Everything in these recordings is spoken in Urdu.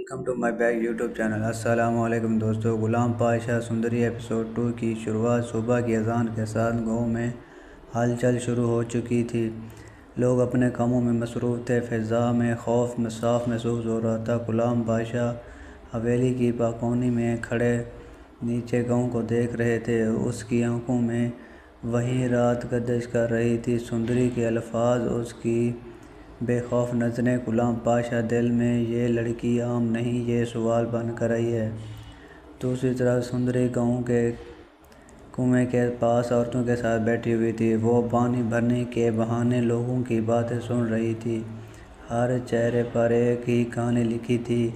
Welcome to my back YouTube channel. السلام علیکم دوستو، غلام پاشا سندری ایپیسوڈ 2 کی شروعات صبح کی اذان کے ساتھ گاؤں میں ہلچل شروع ہو چکی تھی۔ لوگ اپنے کاموں میں مصروف تھے، فضا میں خوف صاف محسوس ہو رہا تھا۔ غلام پاشا حویلی کی بالکونی میں کھڑے نیچے گاؤں کو دیکھ رہے تھے۔ اس کی آنکھوں میں وہی رات گردش کر رہی تھی، سندری کے الفاظ، اس کی بے خوف نظریں۔ غلام پاشا دل میں، یہ لڑکی عام نہیں، یہ سوال بن کر آئی ہے۔ دوسری طرف سندری گاؤں کے کنویں کے پاس عورتوں کے ساتھ بیٹھی ہوئی تھی۔ وہ پانی بھرنے کے بہانے لوگوں کی باتیں سن رہی تھی۔ ہر چہرے پر ایک ہی کہانی لکھی تھی،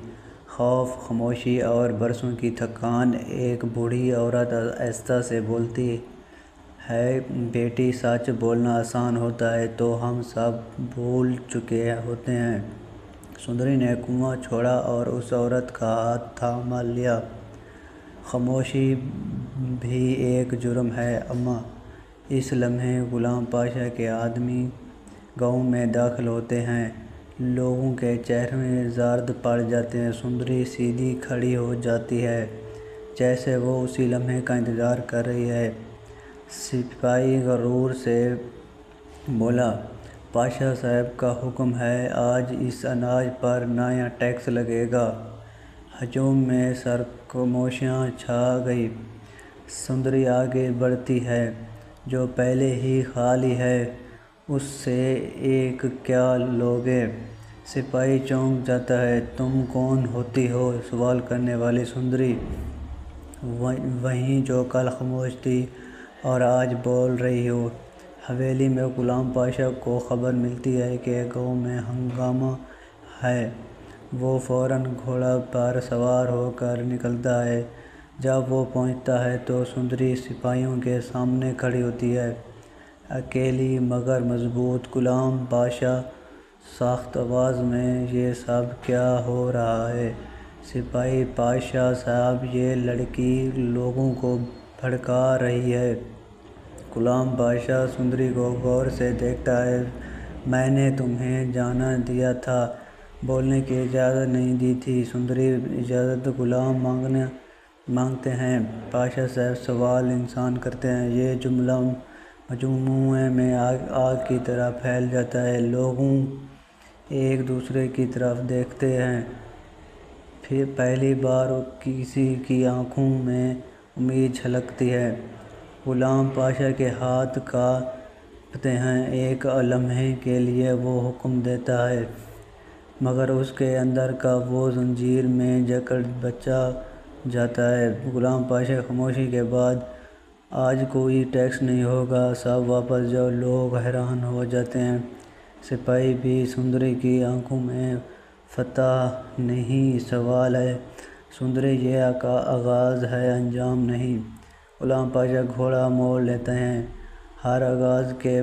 خوف، خاموشی اور برسوں کی تھکان۔ ایک بوڑھی عورت آہستہ سے بولتی ہے، بیٹی، سچ بولنا آسان ہوتا ہے تو ہم سب بھول چکے ہوتے ہیں۔ سندری نے کنواں چھوڑا اور اس عورت کا ہاتھ تھام لیا۔ خاموشی بھی ایک جرم ہے اماں۔ اس لمحے غلام پاشا کے آدمی گاؤں میں داخل ہوتے ہیں۔ لوگوں کے چہرے زرد پڑ جاتے ہیں۔ سندری سیدھی کھڑی ہو جاتی ہے، جیسے وہ اسی لمحے کا انتظار کر رہی ہے۔ سپاہی غرور سے بولا، پاشا صاحب کا حکم ہے، آج اس اناج پر نیا ٹیکس لگے گا۔ ہجوم میں خاموشیاں چھا گئی۔ سندری آگے بڑھتی ہے، جو پہلے ہی خالی ہے۔ اس سے ایک کیا لوگے؟ سپاہی چونک جاتا ہے۔ تم کون ہوتی ہو؟ سوال کرنے والی سندری وہی جو کل خاموش تھی اور آج بول رہی ہو۔ حویلی میں غلام پاشا کو خبر ملتی ہے کہ گاؤں میں ہنگامہ ہے۔ وہ فوراً گھوڑے پر سوار ہو کر نکلتا ہے۔ جب وہ پہنچتا ہے تو سندری سپاہیوں کے سامنے کھڑی ہوتی ہے، اکیلی مگر مضبوط۔ غلام پاشا سخت آواز میں، یہ سب کیا ہو رہا ہے؟ سپاہی، پاشا صاحب، یہ لڑکی لوگوں کو بھڑکا رہی ہے۔ غلام پاشا سندری کو غور سے دیکھتا ہے، میں نے تمہیں جانے دیا تھا، بولنے کی اجازت نہیں دی تھی۔ سندری اجازت غلام مانگتے ہیں، پاشا صاحب سوال انسان کرتے ہیں۔ یہ جملہ مجموعے میں آگ کی طرح پھیل جاتا ہے۔ لوگ ایک دوسرے کی طرف دیکھتے ہیں۔ پھر پہلی بار کسی کی آنکھوں میں امید جھلکتی ہے۔ غلام پاشا کے ہاتھ کانپتے ہیں۔ ایک لمحے کے لیے وہ حکم دیتا ہے، مگر اس کے اندر کا وہ زنجیر میں جکڑ بچ جاتا ہے۔ غلام پاشا، خاموشی کے بعد، آج کوئی ٹیکس نہیں ہوگا، سب واپس جاؤ۔ لوگ حیران ہو جاتے ہیں، سپاہی بھی۔ سندری کی آنکھوں میں فتح نہیں، سوال ہے۔ سندری، یہ آغاز ہے، انجام نہیں۔ غلام پاشا گھوڑا موڑ لیتے ہیں۔ ہر آغاز کے